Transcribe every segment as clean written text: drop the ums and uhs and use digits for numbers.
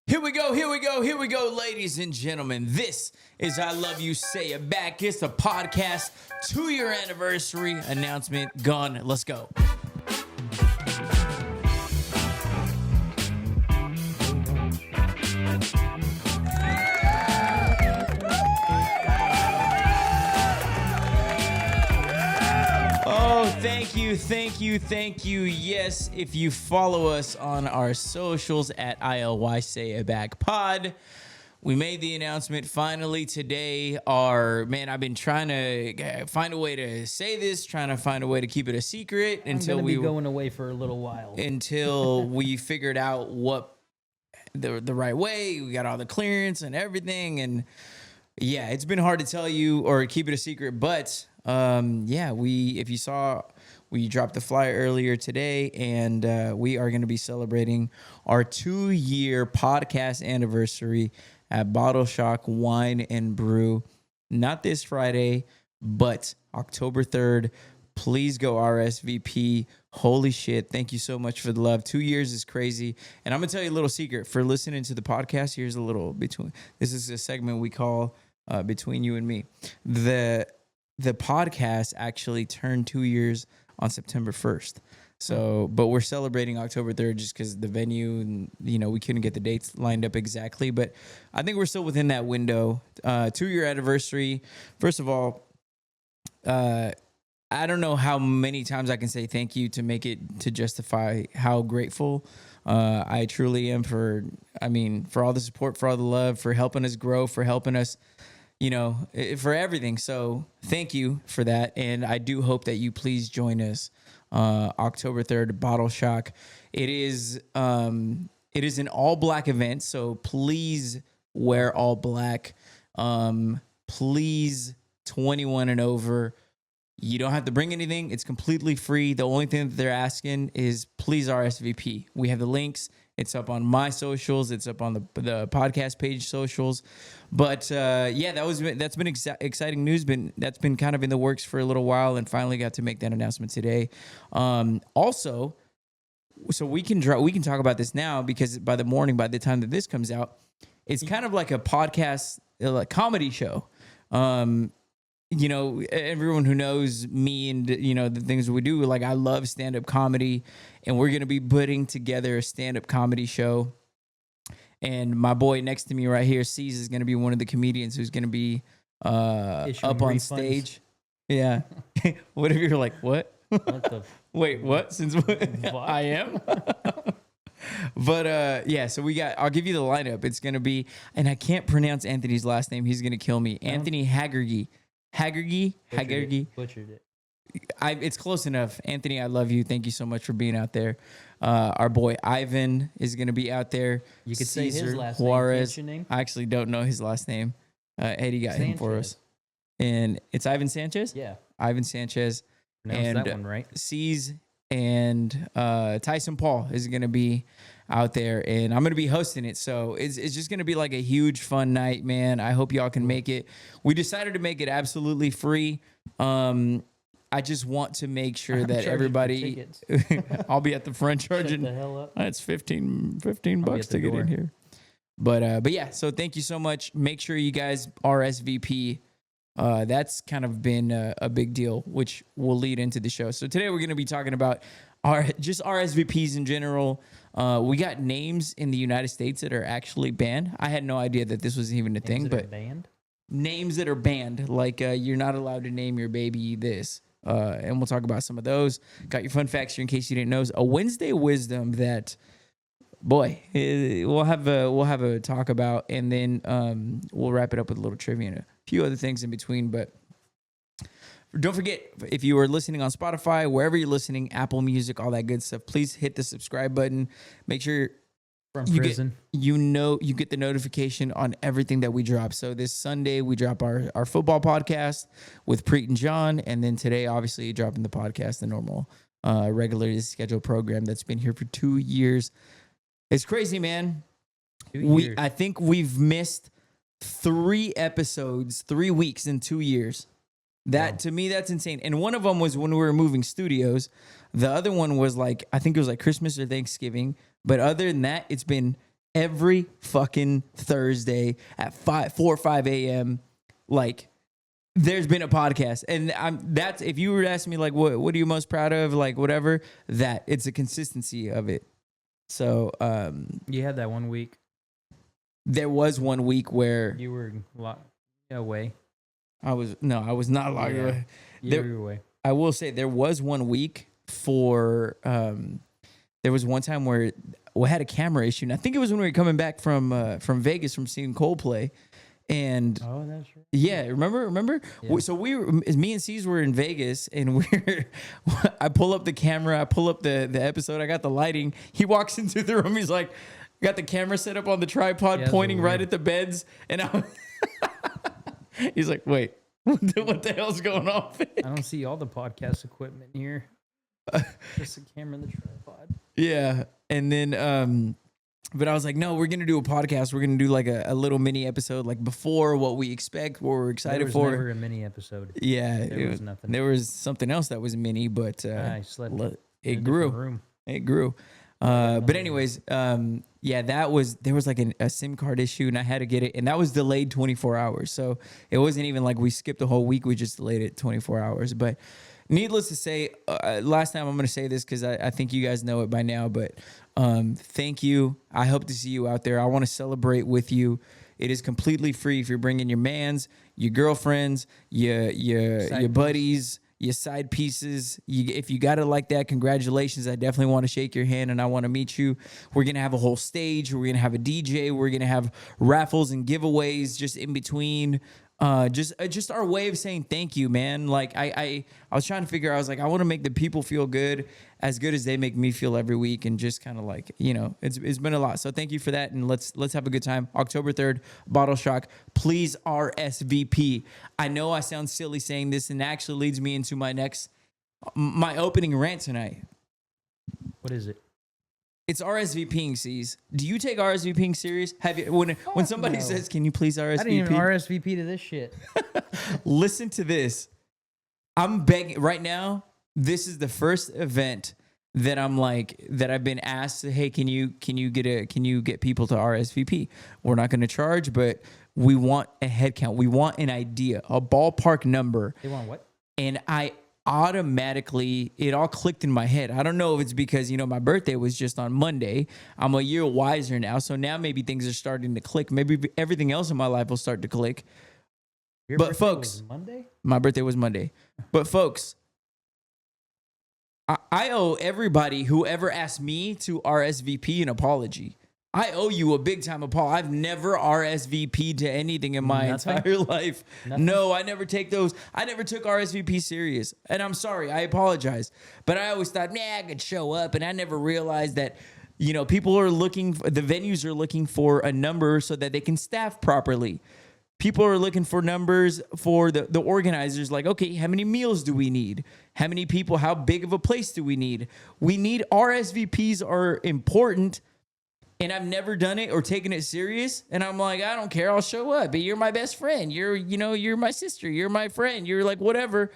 Here we go, ladies and gentlemen. This is I Love You, Say It Back. It's a podcast, 2-year anniversary announcement. Gone. Let's go. Thank you. Yes, if you follow us on our socials at ILYSayItBackPod, we made the announcement finally today. I've been trying to find a way to say this, trying to find a way to keep it a secret until we going away for a little while. Until we figured out what the right way. We got all the clearance and everything, and yeah, it's been hard to tell you or keep it a secret, but if you saw, we dropped the flyer earlier today, and we are going to be celebrating our 2-year podcast anniversary at Bottle Shock Wine and Brew. Not this Friday, but October 3rd. Please go RSVP. Holy shit. Thank you so much for the love. 2 years is crazy. And I'm going to tell you a little secret. For listening to the podcast, here's a little between. This is a segment we call Between You and Me. The podcast actually turned 2 years on September 1st. So, but we're celebrating October 3rd just because the venue and, we couldn't get the dates lined up exactly. But I think we're still within that window. 2-year anniversary. First of all, I don't know how many times I can say thank you to make it to justify how grateful I truly am for all the support, for all the love, for helping us grow, for helping us, for everything. So thank you for that. And I do hope that you please join us October 3rd, Bottle Shock. It is an all black event. So please wear all black. Please 21 and over. You don't have to bring anything. It's completely free. The only thing that they're asking is please RSVP. We have the links. It's up on my socials. It's up on the podcast page socials. But that's been exciting news. That's been kind of in the works for a little while, and finally got to make that announcement today. Also, so we can talk about this now, because by the time that this comes out, it's kind of like a podcast, like comedy show. Everyone who knows me and, the things we do, like, I love stand-up comedy, and we're going to be putting together a stand-up comedy show. And my boy next to me right here, C's, is going to be one of the comedians who's going to be up on stage. Yeah. What if you're like, what? What the? Wait, what? Since I am? But so I'll give you the lineup. It's going to be, and I can't pronounce Anthony's last name. He's going to kill me. Anthony Haggerty. Butchered it. It's close enough. Anthony, I love you. Thank you so much for being out there. Our boy Ivan is going to be out there. You could say his last Juarez. name. I actually don't know his last name. Eddie got him for us. And it's Ivan Sanchez? Yeah. Ivan Sanchez. Pronounced that one right. C's and Tyson Paul is going to be out there, and I'm going to be hosting it. So it's just going to be like a huge fun night, man. I hope y'all can make it. We decided to make it absolutely free. I just want to make sure that everybody, I'll be at the front charging. Shut the hell up. It's 15 bucks to get in here. But yeah, so thank you so much. Make sure you guys RSVP. That's kind of been a big deal, which will lead into the show. So today we're going to be talking about just RSVPs in general. We got names in the United States that are actually banned. I had no idea that this was even a thing, but banned? Names that are banned, like you're not allowed to name your baby this. And we'll talk about some of those. Got your fun facts here in case you didn't know. A Wednesday wisdom that, boy, we'll have a talk about, and then we'll wrap it up with a little trivia and a few other things in between. But don't forget, if you are listening on Spotify, wherever you're listening, Apple Music, all that good stuff, please hit the subscribe button. Make sure you get the notification on everything that we drop. So this Sunday, we drop our football podcast with Preet and John. And then today, obviously, dropping the podcast, the normal, regularly scheduled program that's been here for 2 years. It's crazy, man. I think we've missed 3 episodes, 3 weeks in 2 years. To me, that's insane. And one of them was when we were moving studios. The other one was I think it was like Christmas or Thanksgiving. But other than that, it's been every fucking Thursday at 4 or 5 a.m. Like, there's been a podcast, and that's, if you were to ask me like what are you most proud of, like whatever, that it's a consistency of it. So you had that 1 week. There was 1 week where you were away. I was not locked away. You were away. I will say there was 1 week for there was one time where we had a camera issue, and I think it was when we were coming back from Vegas from seeing Coldplay. And oh, that's right. Yeah, remember? Yeah. So me and C's were in Vegas, and I pull up the camera, I pull up the episode, I got the lighting. He walks into the room, he's like, got the camera set up on the tripod, pointing right at the beds, and he's like, wait, what the hell's going on? I don't see all the podcast equipment here. Just the camera and the tripod. Yeah, and then but I was like, no, we're going to do a podcast. We're going to do like a little mini episode, like before, what we expect, what we're excited for. There was never a mini episode. Yeah. There was nothing. There was something else that was mini, but I slept it grew. It grew. But anyways, yeah, there was like a SIM card issue, and I had to get it. And that was delayed 24 hours. So it wasn't even like we skipped a whole week. We just delayed it 24 hours. But needless to say, last time I'm going to say this because I think you guys know it by now, but thank you. I hope to see you out there. I want to celebrate with you. It is completely free if you're bringing your mans, your girlfriends, your buddies, your side pieces. If you got it like that, congratulations. I definitely want to shake your hand and I want to meet you. We're going to have a whole stage. We're going to have a DJ. We're going to have raffles and giveaways just in between. Just our way of saying thank you, man. Like I was trying to figure out, I was like, I want to make the people feel good as they make me feel every week. And just kind of like, it's been a lot. So thank you for that. And let's have a good time. October 3rd, Bottle Shock. Please RSVP. I know I sound silly saying this, and it actually leads me into my opening rant tonight. What is it? It's RSVPing, C's. Do you take RSVPing serious? Have you when somebody says, "Can you please RSVP?" I didn't even RSVP to this shit. Listen to this. I'm begging right now. This is the first event that I've been asked. Hey, can you get people to RSVP? We're not going to charge, but we want a head count. We want an idea, a ballpark number. They want what? And I automatically, it all clicked in my head. I don't know if it's because, my birthday was just on Monday. I'm a year wiser now. So now maybe things are starting to click. Maybe everything else in my life will start to click. But folks, was Monday? My birthday was Monday. But folks, I owe everybody who ever asked me to RSVP an apology. I owe you a big time apology. I've never RSVP'd to anything in my entire life. Nothing? No, I never take those. I never took RSVP serious. And I'm sorry. I apologize. But I always thought, I could show up. And I never realized that, people are the venues are looking for a number so that they can staff properly. People are looking for numbers for the organizers. Like, okay, how many meals do we need? How many people? How big of a place do we need? We need RSVPs are important. And I've never done it or taken it serious. And I'm like, I don't care. I'll show up. But you're my best friend. You're my sister. You're my friend. You're like, whatever.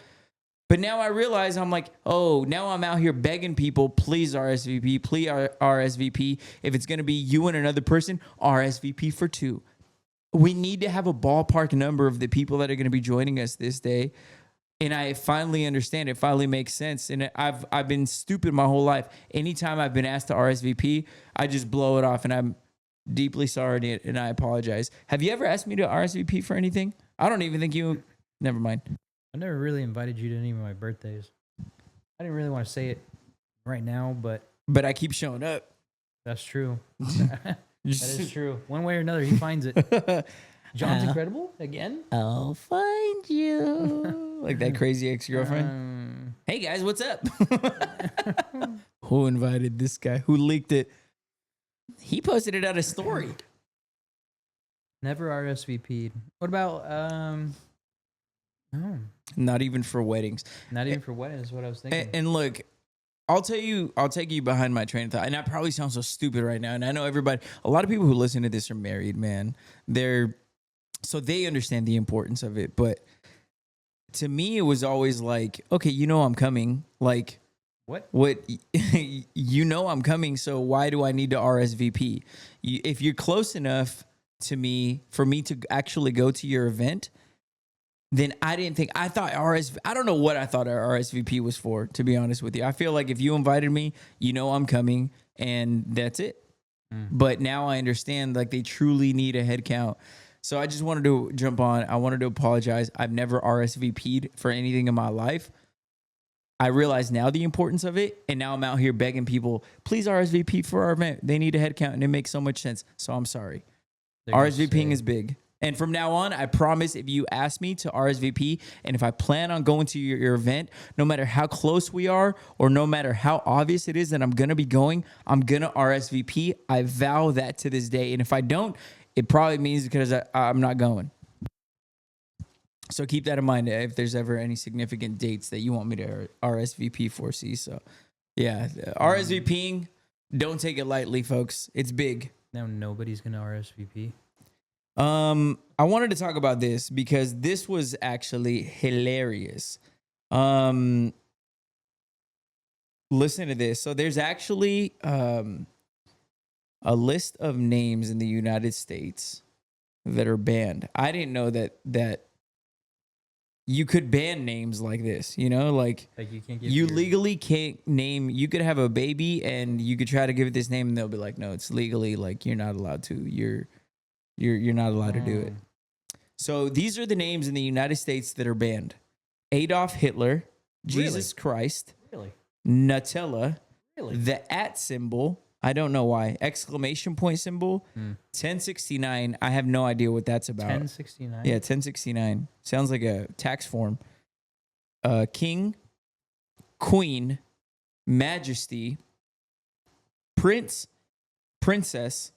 But now I realize I'm like, now I'm out here begging people, please RSVP, please RSVP. If it's going to be you and another person, RSVP for 2. We need to have a ballpark number of the people that are going to be joining us this day. And I finally understand. It finally makes sense. And I've been stupid my whole life. Anytime I've been asked to RSVP, I just blow it off. And I'm deeply sorry and I apologize. Have you ever asked me to RSVP for anything? I don't even think you... Never mind. I never really invited you to any of my birthdays. I didn't really want to say it right now, but... But I keep showing up. That's true. That is true. One way or another, he finds it. John's incredible again. I'll find you. Like that crazy ex-girlfriend. Hey guys, what's up? Who invited this guy? Who leaked it? He posted it on a story. Never RSVP'd. What about no. Not even for weddings. Not even for weddings is what I was thinking. And look, I'll take you behind my train of thought. And I probably sound so stupid right now. And I know a lot of people who listen to this are married, man. So they understand the importance of it. But to me, it was always like, okay, I'm coming. Like, What? What you know I'm coming, so why do I need to RSVP? If you're close enough to me for me to actually go to your event, then I thought RSVP. I don't know what I thought our RSVP was for, to be honest with you. I feel like if you invited me, you know I'm coming, and that's it. But now I understand, like, they truly need a head count. So I just wanted to jump on. I wanted to apologize. I've never RSVP'd for anything in my life. I realize now the importance of it, and now I'm out here begging people, please RSVP for our event. They need a head count, and it makes so much sense. So I'm sorry. RSVPing is big. And from now on, I promise if you ask me to RSVP, and if I plan on going to your event, no matter how close we are, or no matter how obvious it is that I'm going to be going, I'm going to RSVP. I vow that to this day. And if I don't, it probably means because I'm not going. So keep that in mind if there's ever any significant dates that you want me to RSVP for. So yeah, RSVPing, don't take it lightly, folks. It's big. Now nobody's going to RSVP. I wanted to talk about this because this was actually hilarious. Listen to this. So there's actually a list of names in the United States that are banned. I didn't know that you could ban names like this, you know, like you can't give legally can't name. You could have a baby and you could try to give it this name and they'll be like, no, it's legally, like, you're not allowed to. You're not allowed to do it. So these are the names in the United States that are banned: Adolf Hitler, Jesus Christ, Nutella, the @ symbol. I don't know why. Exclamation point symbol. 1069. I have no idea what that's about. 1069. Yeah, 1069. Sounds like a tax form. King, Queen, Majesty, Prince, Princess.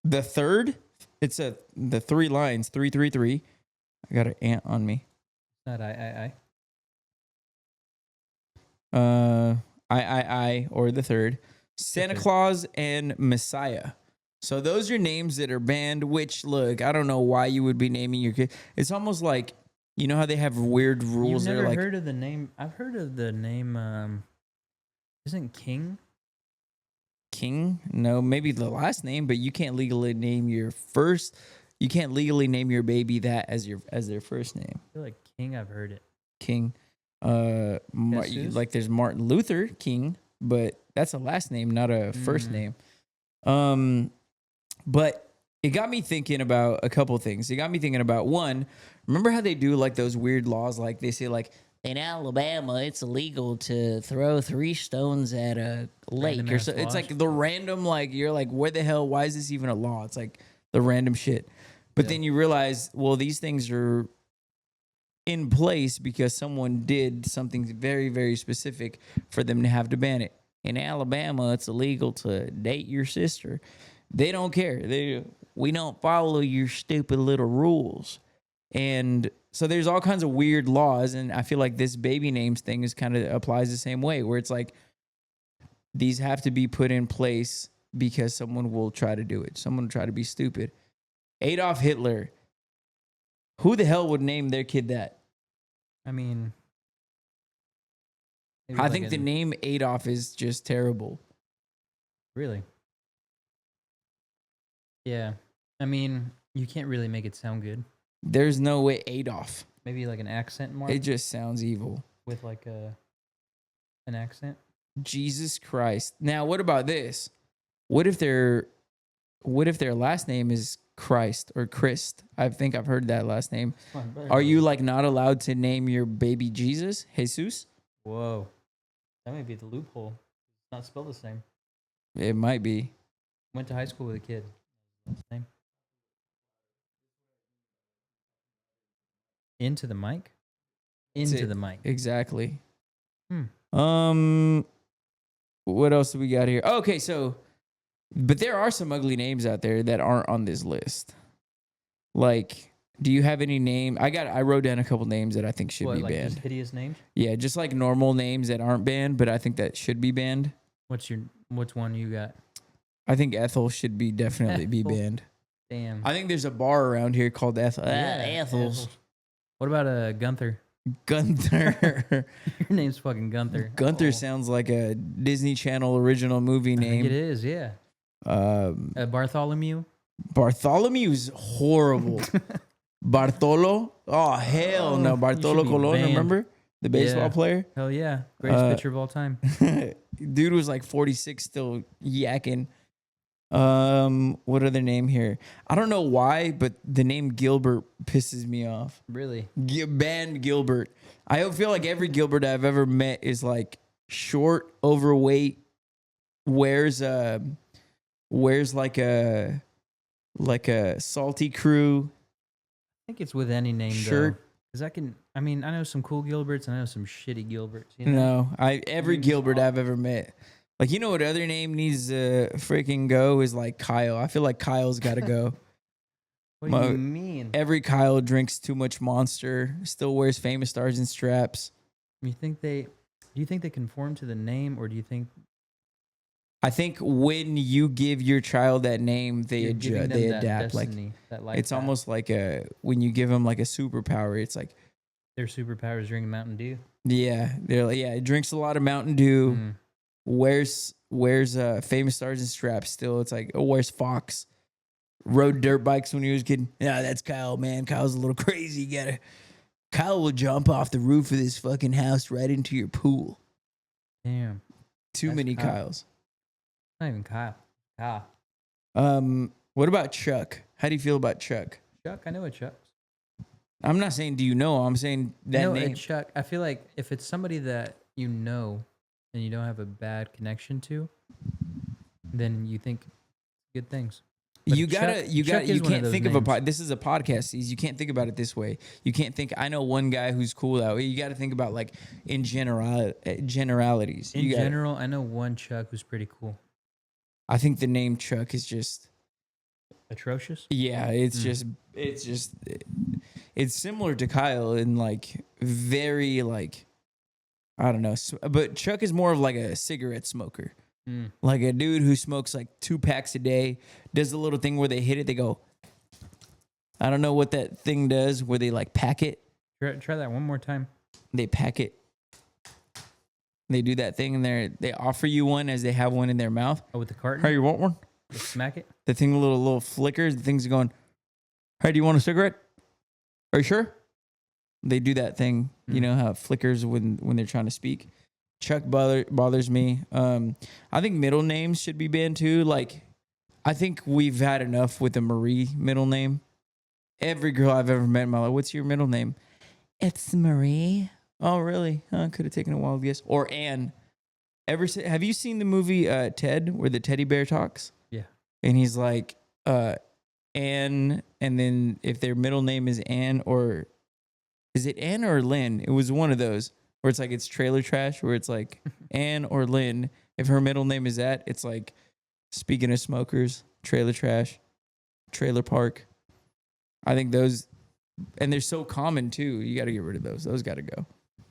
The third, it's the 3 lines, 333. I got an ant on me. Not I. I, or the third. Santa Claus and Messiah. So those are names that are banned, which, look, I don't know why you would be naming your kid. It's almost like, you know how they have weird rules? You've never like, heard of the name? I've heard of the name, isn't King? King? No, maybe the last name, but you can't legally name your first. You can't legally name your baby that as their first name. I feel like King. I've heard it. King. Like there's Martin Luther King, but that's a last name, not a first name. But it got me thinking about a couple things. It got me thinking about, one, remember how they do like those weird laws? Like they say, like, in Alabama, it's illegal to throw 3 stones at a lake or so. It's like the random, like, you're like, where the hell? Why is this even a law? It's like the random shit. But then you realize, well, these things are in place because someone did something very, very specific for them to have to ban it. In Alabama, it's illegal to date your sister. They don't care. We don't follow your stupid little rules. And so there's all kinds of weird laws, and I feel like this baby names thing is kind of applies the same way, where it's like these have to be put in place because someone will try to do it. Someone will try to be stupid. Adolf Hitler. Who the hell would name their kid that? I mean, I think the name Adolf is just terrible. Really? Yeah. I mean, you can't really make it sound good. There's no way. Adolf. Maybe like an accent mark. It just sounds evil. With like an accent. Jesus Christ. Now, what about this? What if their last name is Christ or Christ? I think I've heard that last name. Are you like not allowed to name your baby Jesus? Jesus? Whoa. That might be the loophole. It's not spelled the same. It might be. Went to high school with a kid. What's his name? Into the mic? Into the mic. Exactly. What else do we got here? Okay, so, but there are some ugly names out there that aren't on this list. Like, do you have any name? I wrote down a couple names that I think should be banned. Just hideous names? Yeah, just like normal names that aren't banned, but I think that should be banned. Which one you got? I think Ethel should definitely be banned. Damn. I think there's a bar around here called Ethel. Yeah, Ethel's. What about Gunther? Gunther. Your name's fucking Gunther. Gunther Oh, sounds like a Disney Channel original movie I think name. it is, yeah. Bartholomew. Bartholomew's horrible. Bartolo? Oh, hell no. Oh, Bartolo you should be Colon, banned. remember? The baseball Yeah. player? Hell yeah. Greatest pitcher of all time. Dude was like 46 still yakking. What other name here? I don't know why, but the name Gilbert pisses me off. Really? Banned Gilbert. I feel like every Gilbert I've ever met is like short, overweight, wears like a salty crew I think it's with any name shirt. Because I know some cool Gilberts and I know some shitty Gilberts. You know? No, every Gilbert I've ever met. Like, you know what other name needs to freaking go is like Kyle. I feel like Kyle's got to go. What do you mean? Every Kyle drinks too much Monster, still wears Famous Stars and straps. Do you think they conform to the name, or do you think I think when you give your child that name, they you're giving them that adapt. Like destiny, that life it's path? almost like when you give them like a superpower. It's like, Their superpower is drinking Mountain Dew. yeah, they're like, yeah, it drinks a lot of Mountain Dew. Mm. Wears Famous Stars and straps still. It's like, oh, where's Fox? Rode dirt bikes when he was a kid. Yeah, that's Kyle, man. Kyle's a little crazy. Kyle will jump off the roof of this fucking house right into your pool. Damn. Too That's many Kyle. Kyles. Not even Kyle. Ah. What about Chuck? How do you feel about Chuck? Chuck, I know a Chuck. I'm not saying do you know. I'm saying that I know name. a Chuck. I feel like if it's somebody that you know and you don't have a bad connection to, then you think good things. But You Chuck can't is think one of names. this is a podcast. You can't think about it this way. You can't think. I know one guy who's cool that way. You got to think about like in generalities. In general, I know one Chuck who's pretty cool. I think the name Chuck is just Atrocious? yeah. It's similar to Kyle in like very like I don't know. But Chuck is more of like a cigarette smoker. Mm. Like a dude who smokes like 2 packs a day, does the little thing where they hit it, they go. I don't know what that thing does where they like pack it. Try that one more time. They pack it. They do that thing and they offer you one as they have one in their mouth. Oh, with the carton? Hey, you want one? Smack it? The thing, little flickers. The thing's going. Hey, do you want a cigarette? Are you sure? They do that thing. You know how it flickers when they're trying to speak. Chuck bothers me. I think middle names should be banned too. Like, I think we've had enough with the Marie middle name. Every girl I've ever met in my life, what's your middle name? It's Marie. Oh, really? Could have taken a wild guess. Or Anne. Have you seen the movie Ted, where the teddy bear talks? Yeah. And he's like, Anne, and then if their middle name is Anne, or is it Anne or Lynn? It was one of those. Where it's like it's trailer trash, where it's like Anne or Lynn. If her middle name is that, it's like, speaking of smokers, trailer trash, trailer park. I think those, and they're so common too. You got to get rid of those. Those got to go.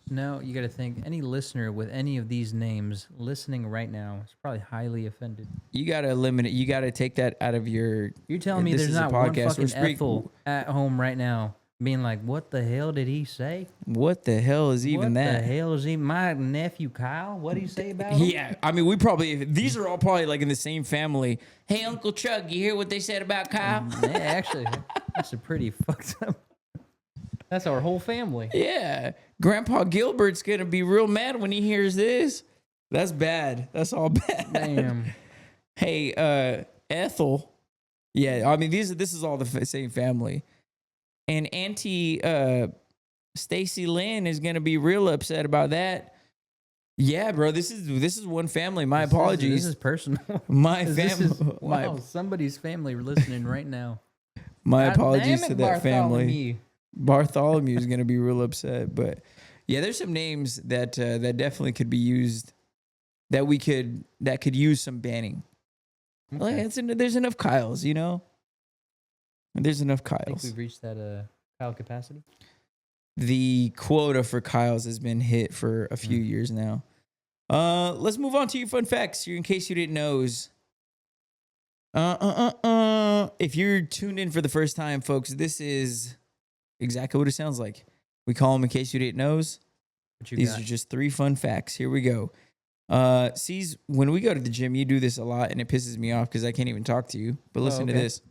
Now you got to think any listener with any of these names listening right now is probably highly offended. You got to eliminate. You got to take that out of your. You're telling me this there's is a not one podcast. fucking Ethel at home right now being like, what the hell did he say? What the hell is even what that? the hell is he? My nephew Kyle? What did he say about him? Yeah, I mean, these are all probably like in the same family. Hey, Uncle Chuck, you hear what they said about Kyle? Yeah, actually, that's a pretty fucked up. That's our whole family. Yeah, Grandpa Gilbert's gonna be real mad when he hears this. That's bad. That's all bad. Damn. Hey, Ethel. Yeah, I mean, this is all the same family. And Auntie Stacy Lynn is gonna be real upset about that. Yeah, bro, this is one family. My apologies. This is personal. My This family. is, wow, somebody's family listening right now. My God apologies damn it, to that family. Bartholomew. Bartholomew is gonna be real upset, but yeah, there's some names that definitely could be used that could use some banning. Okay. Like there's enough Kyles, you know. There's enough I think Kyles. we've reached that Kyle capacity. The quota for Kyles has been hit for a few years now. Let's move on to your fun facts. In case you didn't know, if you're tuned in for the first time, folks, this is exactly what it sounds like. We call them in case you didn't know. What you These got? are just 3 fun facts. Here we go. Sees, when we go to the gym, you do this a lot, and it pisses me off because I can't even talk to you. But listen to okay. this.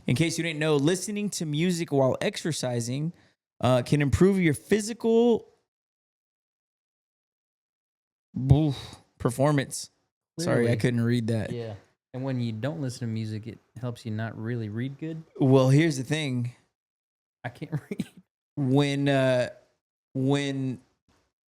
In case you didn't know, listening to music while exercising can improve your physical performance. Sorry, I Clearly. couldn't read that. Yeah. And when you don't listen to music, it helps you not really read good. Well, here's the thing. I can't read. When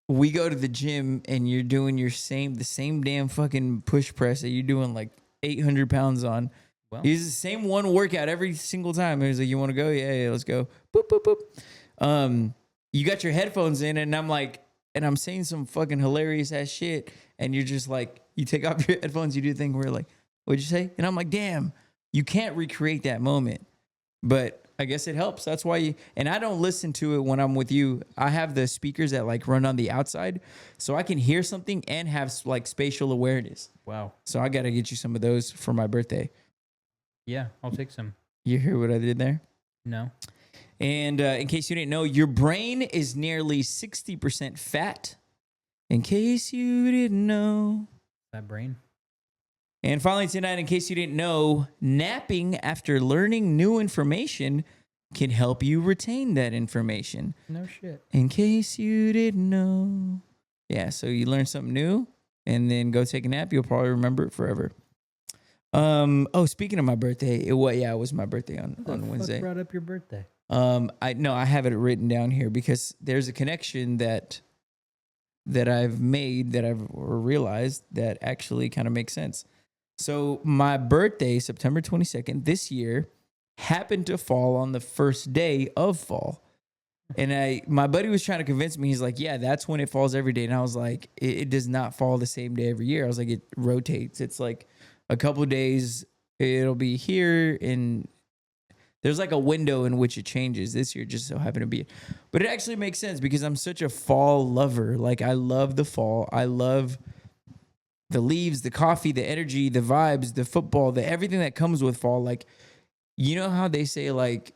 we go to the gym and you're doing the same damn fucking push press that you're doing like 800 pounds on. Well, He's the same one workout every single time. He's like, you want to go? Yeah, let's go. Boop, boop, boop. You got your headphones in, and I'm like, and I'm saying some fucking hilarious ass shit, and you're just like, you take off your headphones, you do the thing where you're like, what'd you say? And I'm like, damn, you can't recreate that moment. But I guess it helps. That's why and I don't listen to it when I'm with you. I have the speakers that like run on the outside, so I can hear something and have like spatial awareness. wow. So I got to get you some of those for my birthday. Yeah, I'll take some. You hear what I did there? No. And in case you didn't know, your brain is nearly 60% fat. In case you didn't know. That brain. And finally tonight, in case you didn't know, napping after learning new information can help you retain that information. No shit. In case you didn't know. Yeah, so you learn something new and then go take a nap. You'll probably remember it forever. Speaking of my birthday, it was my birthday on Wednesday. Fuck brought up your birthday? I have it written down here because there's a connection that I've made that I've realized that actually kind of makes sense. So my birthday, September 22nd this year, happened to fall on the first day of fall. And my buddy was trying to convince me. He's like, yeah, that's when it falls every day. And I was like, it does not fall the same day every year. I was like, it rotates. It's like a couple days it'll be here, and there's like a window in which it changes. This year just so happened to be. But it actually makes sense because I'm such a fall lover. Like, I love the fall. I love the leaves, the coffee, the energy, the vibes, the football, the everything that comes with fall. Like, you know how they say, like,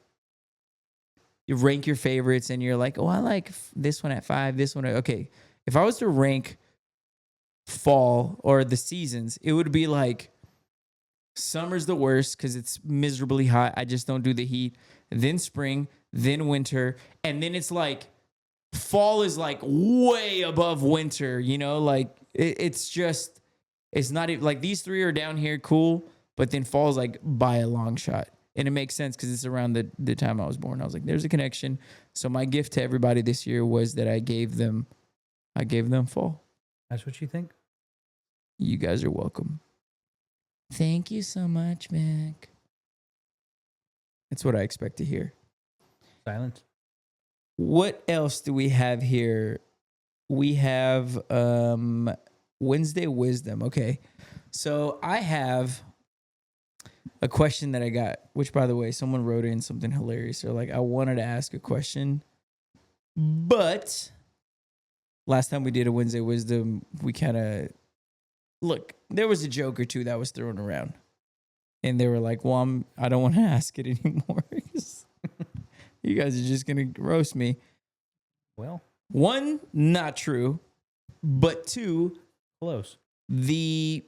you rank your favorites and you're like, oh, I like this one at 5, this one okay. If I was to rank fall or the seasons, it would be like summer's the worst because it's miserably hot. I just don't do the heat. Then spring, then winter, and then it's like fall is like way above winter, you know? Like it's not even like these 3 are down here, cool, but then fall is like by a long shot. And it makes sense because it's around the time I was born. I was like, there's a connection. So my gift to everybody this year was that I gave them fall. That's what you think? You guys are welcome. Thank you so much, Mac. That's what I expect to hear. Silence. What else do we have here? We have Wednesday Wisdom. Okay. So I have a question that I got, which, by the way, someone wrote in something hilarious. They're like, I wanted to ask a question, but last time we did a Wednesday Wisdom, we kind of, there was a joke or two that was thrown around. And they were like, well, I don't want to ask it anymore. You guys are just going to roast me. Well, 1, not true. But 2, close. The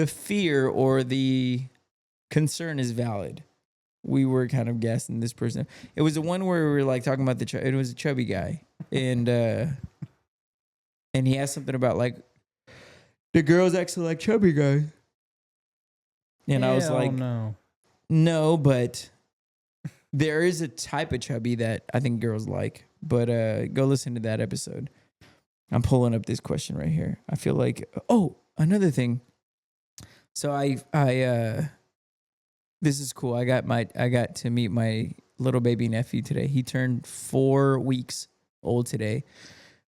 fear or the concern is valid. We were kind of guessing this person. It was the one where we were like talking about it was a chubby guy. And he asked something about like, the girls actually like chubby guys. And I was like, no, but there is a type of chubby that I think girls like. But go listen to that episode. I'm pulling up this question right here. I feel like, another thing. So I this is cool. I got to meet my little baby nephew today. He turned 4 weeks old today.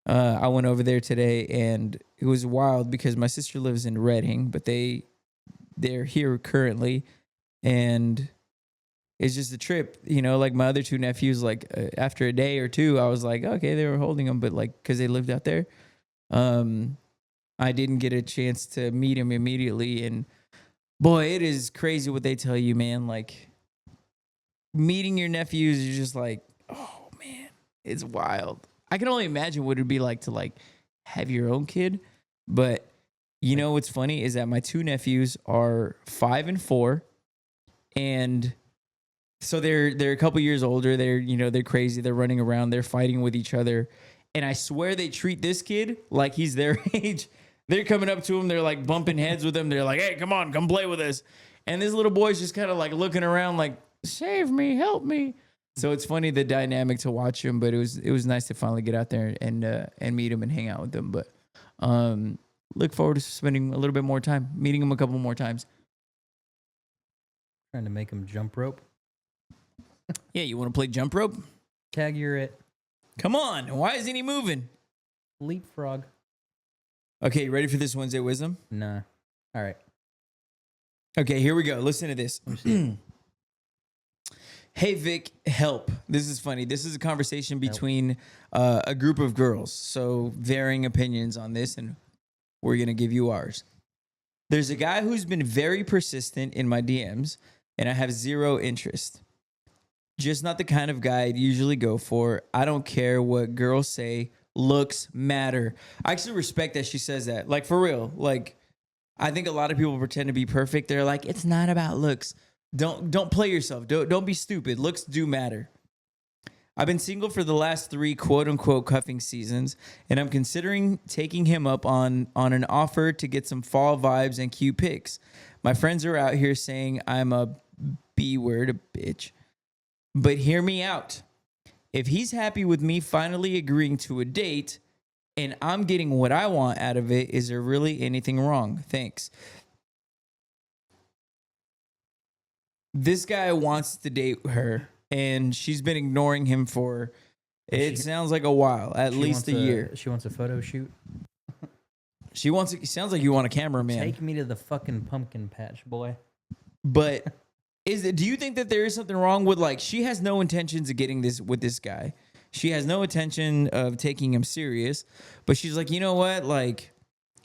I went over there today, and it was wild because my sister lives in Reading, but they're here currently, and it's just a trip, you know. Like my other 2 nephews, like after a day or 2, I was like, okay, they were holding them, but like because they lived out there, I didn't get a chance to meet him immediately, and boy, it is crazy what they tell you, man. Like meeting your nephews is just like, oh man, It's wild. I can only imagine what it'd be like to like have your own kid. But you know what's funny is that my two nephews are 5 and 4, and so they're a couple years older. They're crazy. They're running around. They're fighting with each other, and I swear they treat this kid like he's their age. They're coming up to him. They're like bumping heads with him. They're like, "Hey, come on, come play with us." And this little boy's just kind of like looking around, like, "Save me, help me." So it's funny the dynamic to watch him, but it was nice to finally get out there and meet him and hang out with them. But look forward to spending a little bit more time, meeting him a couple more times. Trying to make him jump rope. Yeah, you want to play jump rope? Tag, you're it. Come on, why isn't he moving? Leapfrog. Okay, you ready for this Wednesday wisdom? Nah. All right. Okay, here we go. Listen to this. Hey, Vic, help. This is funny. This is a conversation between a group of girls. So varying opinions on this, and we're going to give you ours. There's a guy who's been very persistent in my DMs, and I have zero interest. Just not the kind of guy I'd usually go for. I don't care what girls say. Looks matter. I actually respect that she says that. Like, for real. Like, I think a lot of people pretend to be perfect. They're like, it's not about looks. Don't play yourself. Don't be stupid. Looks do matter. I've been single for the last 3 quote-unquote cuffing seasons, and I'm considering taking him up on an offer to get some fall vibes and cute pics. My friends are out here saying I'm a B-word, a bitch. But hear me out. If he's happy with me finally agreeing to a date and I'm getting what I want out of it, is there really anything wrong? Thanks. This guy wants to date her, and she's been ignoring him for, it sounds like a while, at least a year. She wants a photo shoot. It sounds like you want a cameraman. Take me to the fucking pumpkin patch, boy. But do you think that there is something wrong with, like, she has no intentions of getting this with this guy. She has no intention of taking him serious, but she's like, you know what? Like,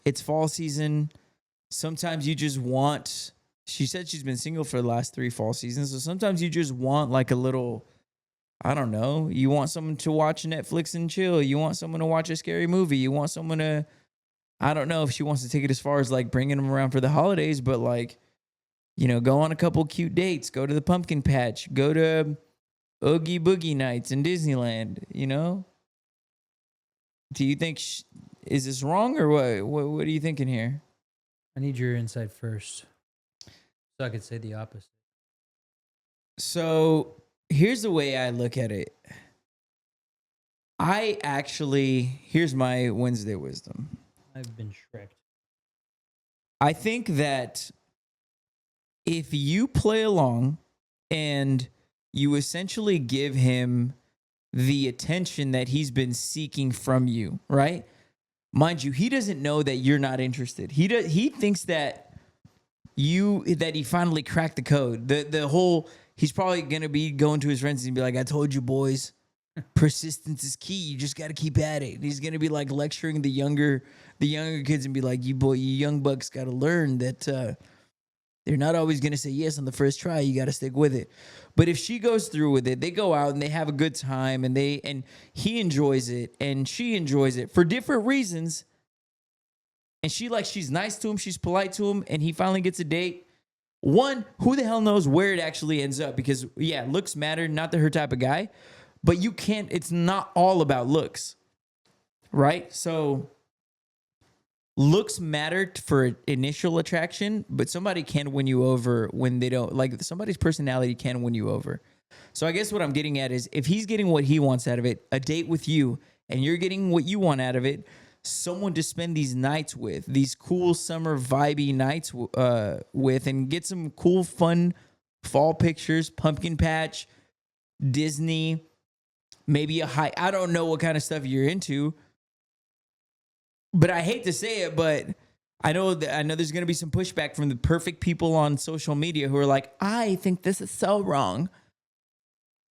it's fall season. Sometimes you just want, she said she's been single for the last 3 fall seasons. So sometimes you just want like a little, I don't know. You want someone to watch Netflix and chill. You want someone to watch a scary movie. You want someone to, I don't know if she wants to take it as far as like bringing them around for the holidays, but like, you know, go on a couple cute dates, go to the pumpkin patch, go to Oogie Boogie nights in Disneyland, you know? Do you think, is this wrong or what? What are you thinking here? I need your insight first, so I could say the opposite. So here's the way I look at it. Here's my Wednesday wisdom. I've been shreked. I think that if you play along and you essentially give him the attention that he's been seeking from you, right? Mind you, he doesn't know that you're not interested. He thinks that he finally cracked the code. The whole, he's probably gonna be going to his friends and be like, I told you boys, persistence is key. You just gotta keep at it. And he's gonna be like lecturing the younger kids and be like, you young bucks gotta learn that they're not always going to say yes on the first try. You got to stick with it. But if she goes through with it, they go out and they have a good time and he enjoys it and she enjoys it for different reasons. And she's nice to him. She's polite to him. And he finally gets a date. One, who the hell knows where it actually ends up? Because yeah, looks matter. Not that her type of guy, but it's not all about looks. Right? So looks matter for initial attraction, but somebody can win you over when they don't. Like, somebody's personality can win you over. So I guess what I'm getting at is if he's getting what he wants out of it, a date with you, and you're getting what you want out of it, someone to spend these nights with, these cool summer vibey nights with, and get some cool, fun fall pictures, pumpkin patch, Disney, maybe a hike. I don't know what kind of stuff you're into. But I hate to say it, but I know there's going to be some pushback from the perfect people on social media who are like, I think this is so wrong.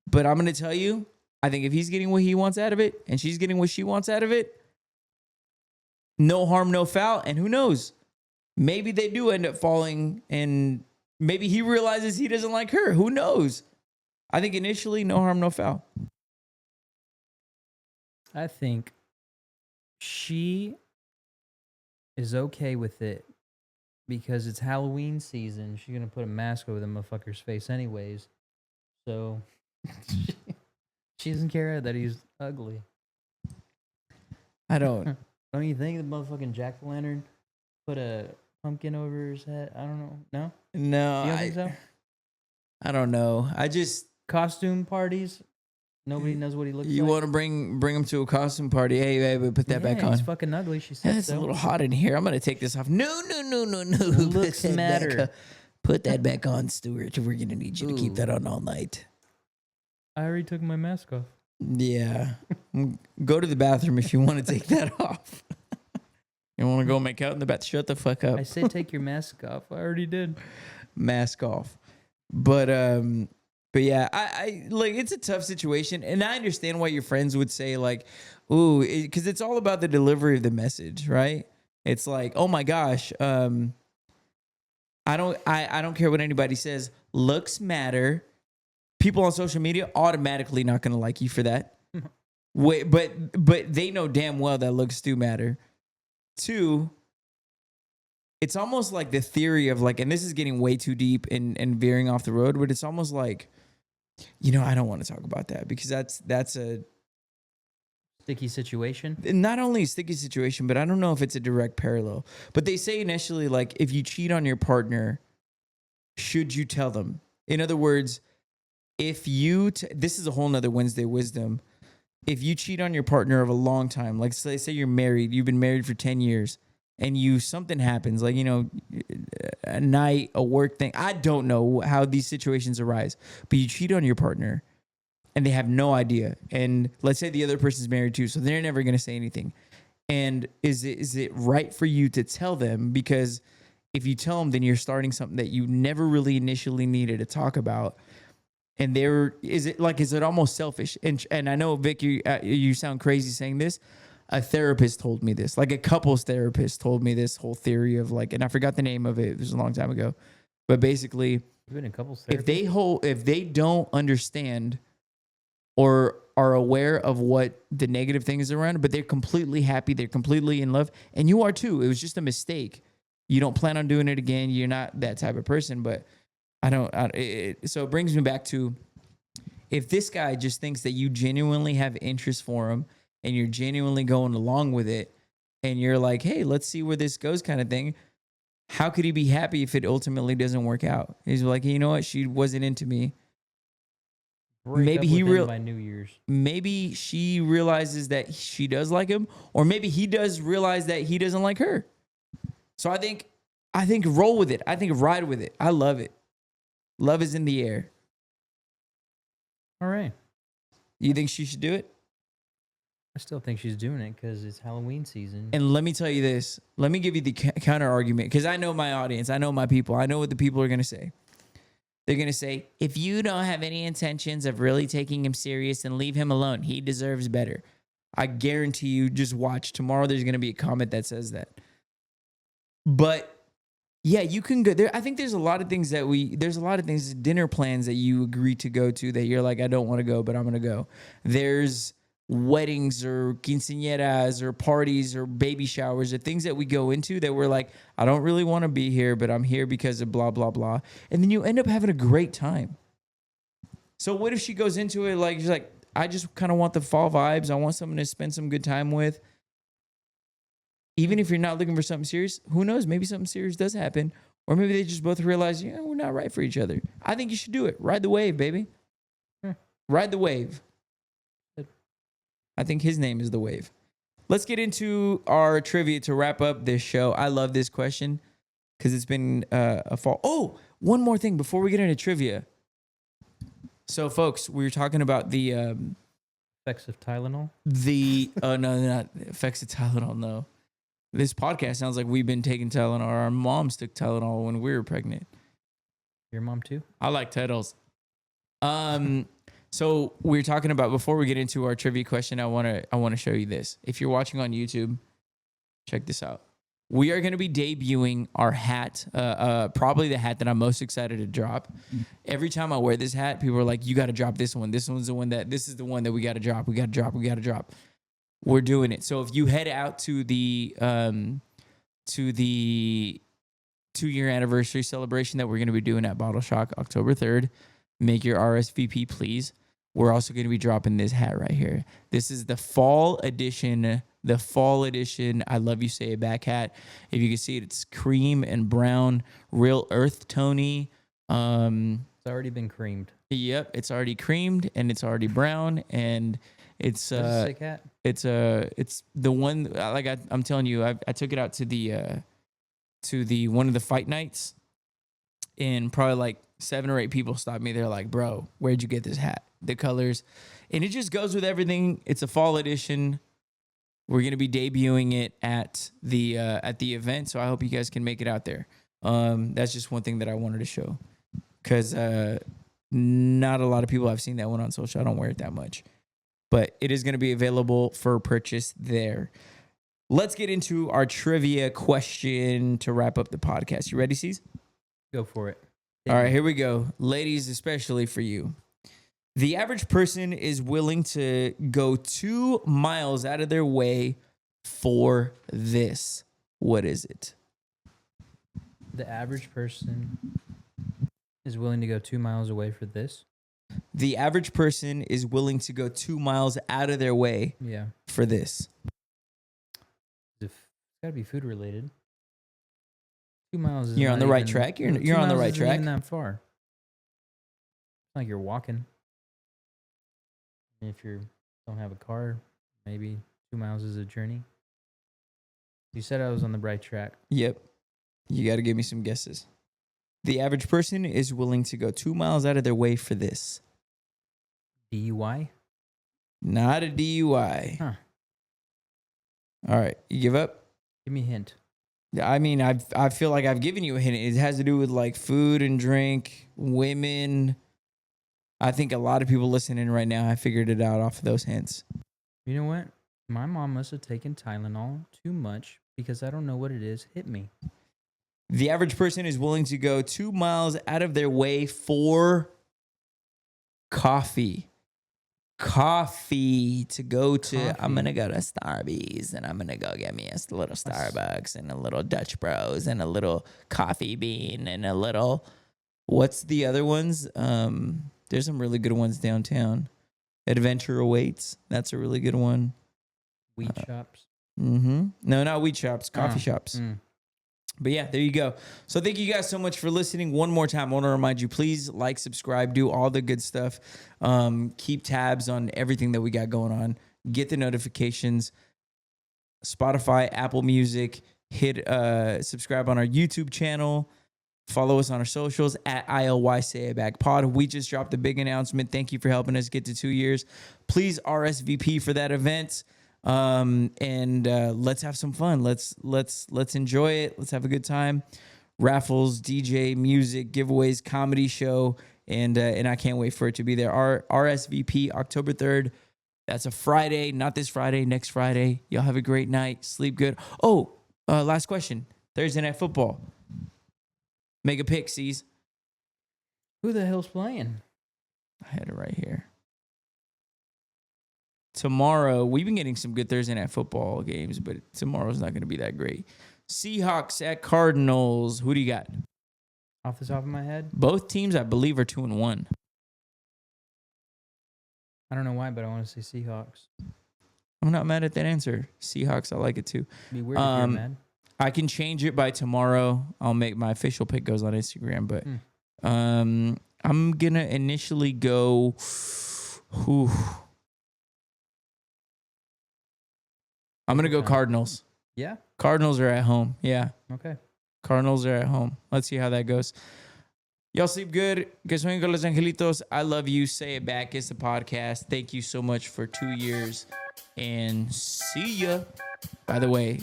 But I'm going to tell you, I think if he's getting what he wants out of it and she's getting what she wants out of it, no harm, no foul. And who knows? Maybe they do end up falling and maybe he realizes he doesn't like her. Who knows? I think initially, no harm, no foul. I think she is okay with it because it's Halloween season. She's gonna put a mask over the motherfucker's face anyways. So she doesn't care that he's ugly. I don't. Don't you think the motherfucking jack-o'-lantern put a pumpkin over his head? I don't know. No? No, You don't think so? I don't know. I just Costume parties? Nobody knows what he looks you like. want to bring him to a costume party? Hey, baby, put that back on. He's fucking ugly. She said It's so. a little hot in here. I'm gonna take this off. No. Looks Put that matter. back on. Put that back on, Stuart. We're gonna need you to keep Ooh. that on all night. I already took my mask off. Yeah. Go to the bathroom if you want to take that off. You want to go make out in the bath? Shut the fuck up. I said take your mask off. I already did. Mask off. But yeah, I like it's a tough situation, and I understand why your friends would say like, "Ooh," because it's all about the delivery of the message, right? It's like, "Oh my gosh, I don't care what anybody says. Looks matter." People on social media automatically not going to like you for that. Wait, but they know damn well that looks do matter. 2, it's almost like the theory of like, and this is getting way too deep and veering off the road, but it's almost like, I don't want to talk about that because that's a Sticky situation. not only a sticky situation, but I don't know if it's a direct parallel. But they say initially, like, if you cheat on your partner, should you tell them? In other words, if you, this is a whole nother Wednesday wisdom. If you cheat on your partner of a long time, like say you're married, you've been married for 10 years and something happens, like, a night, a work thing. I don't know how these situations arise, but you cheat on your partner and they have no idea. And let's say the other person's married too, so they're never going to say anything. And is it right for you to tell them? Because if you tell them, then you're starting something that you never really initially needed to talk about. And is it almost selfish? And I know, Vic, you sound crazy saying this. A therapist told me this, like a couples therapist told me this whole theory of like, and I forgot the name of it. It was a long time ago, but basically, You've been in couples therapy? if they don't understand or are aware of what the negative thing is around, but they're completely happy, they're completely in love, and you are too. It was just a mistake. You don't plan on doing it again. You're not that type of person, but so it brings me back to, if this guy just thinks that you genuinely have interest for him and you're genuinely going along with it and you're like, hey, let's see where this goes kind of thing, how could he be happy if it ultimately doesn't work out? He's like, hey, you know what? She wasn't into me. Maybe he by New Year's. Maybe she realizes that she does like him, or maybe he does realize that he doesn't like her. So I think roll with it. I think ride with it. I love it. Love is in the air. All right. You think she should do it? I still think she's doing it because it's Halloween season. And let me tell you this. Let me give you the counter argument, because I know my audience. I know my people. I know what the people are going to say. They're going to say, if you don't have any intentions of really taking him serious, then leave him alone. He deserves better. I guarantee you, just watch. Tomorrow there's going to be a comment that says that. But yeah, you can go there. I think there's a lot of things dinner plans that you agree to go to that you're like, I don't want to go, but I'm going to go. There's weddings or quinceañeras or parties or baby showers or things that we go into that we're like, I don't really want to be here, but I'm here because of blah, blah, blah. And then you end up having a great time. So what if she goes into it like, she's like, I just kind of want the fall vibes. I want someone to spend some good time with. Even if you're not looking for something serious, who knows? Maybe something serious does happen. Or maybe they just both realize, we're not right for each other. I think you should do it. Ride the wave, baby. Ride the wave. I think his name is the wave. Let's get into our trivia to wrap up this show. I love this question because it's been a fall. Oh, one more thing before we get into trivia. So, folks, we were talking about the Effects of Tylenol? No, not effects of Tylenol, no. This podcast sounds like we've been taking Tylenol. Our moms took Tylenol when we were pregnant. Your mom too? I like Titles. So we were talking about, before we get into our trivia question, I want to show you this. If you're watching on YouTube, check this out. We are going to be debuting our hat, probably the hat that I'm most excited to drop. Every time I wear this hat, people are like, you got to drop this one. This is the one that we got to drop. We got to drop. we're doing it. So if you head out to the 2-year anniversary celebration that we're going to be doing at Bottle Shock October 3rd, make your RSVP, please. We're also going to be dropping this hat right here. This is the fall edition. I Love You Say It Back hat. If you can see it, it's cream and brown, real earth tony. It's already been creamed. Yep, it's already creamed and it's already brown, and it's That's a sick hat. it's the one, like I'm telling you, I took it out to the one of the fight nights, and probably like 7 or 8 people stopped me. They're like, "Bro, where'd you get this hat?" The colors, and it just goes with everything. It's a fall edition. We're gonna be debuting it at the event, so I hope you guys can make it out there. That's just one thing that I wanted to show, because not a lot of people have seen that one on social. I don't wear it that much, but it is gonna be available for purchase there. Let's get into our trivia question to wrap up the podcast. You ready, C's? Go for it. All right, here we go. Ladies, especially for you. The average person is willing to go 2 miles out of their way for this. What is it? The average person is willing to go 2 miles away for this? The average person is willing to go 2 miles out of their way for this. It's got to be food related. 2 miles is You're on the right track. You're on the right track. Not even that far. It's like you're walking. If you don't have a car, maybe 2 miles is a journey. You said I was on the right track. Yep. You got to give me some guesses. The average person is willing to go 2 miles out of their way for this. DUI? Not a DUI. Huh. All right. You give up? Give me a hint. I mean, I feel like I've given you a hint. It has to do with like food and drink, women. I think a lot of people listening right now have figured it out off of those hints. You know what? My mom must have taken Tylenol too much because I don't know what it is. Hit me. The average person is willing to go 2 miles out of their way for coffee. Coffee to go to. Coffee. I'm going to go to Starbucks, and I'm going to go get me a little Starbucks and a little Dutch Bros and a little coffee bean and a little, what's the other ones? There's some really good ones downtown. Adventure Awaits. That's a really good one. Weed shops? No, not weed shops. Coffee shops. But yeah, there you go. So thank you guys so much for listening. One more time, I want to remind you, please like, subscribe, do all the good stuff. Keep tabs on everything that we got going on. Get the notifications. Spotify, Apple Music. Hit subscribe on our YouTube channel. Follow us on our socials at ILYSayItBackPod. We just dropped a big announcement. Thank you for helping us get to 2 years. Please RSVP for that event. And let's have some fun. Let's enjoy it. Let's have a good time. Raffles, DJ, music, giveaways, comedy show, and I can't wait for it to be there. Our RSVP October 3rd. That's a Friday, not this Friday, next Friday. Y'all have a great night. Sleep good. Oh, last question. Thursday Night Football. Make a pick, C's. Who the hell's playing? I had it right here. Tomorrow, we've been getting some good Thursday Night Football games, but tomorrow's not going to be that great. Seahawks at Cardinals. Who do you got? Off the top of my head? Both teams, I believe, are 2-1. I don't know why, but I want to say Seahawks. I'm not mad at that answer. Seahawks, I like it too. It'd be weird if you're mad. I can change it by tomorrow. I'll make my official pick goes on Instagram, but I'm going to initially go... I'm going to go Cardinals. Yeah? Cardinals are at home. Yeah. Okay. Cardinals are at home. Let's see how that goes. Y'all sleep good. Que sueñen con los angelitos. I love you. Say it back. It's the podcast. Thank you so much for 2 years. And see ya. By the way,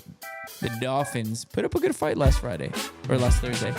the Dolphins put up a good fight last Friday. Or last Thursday.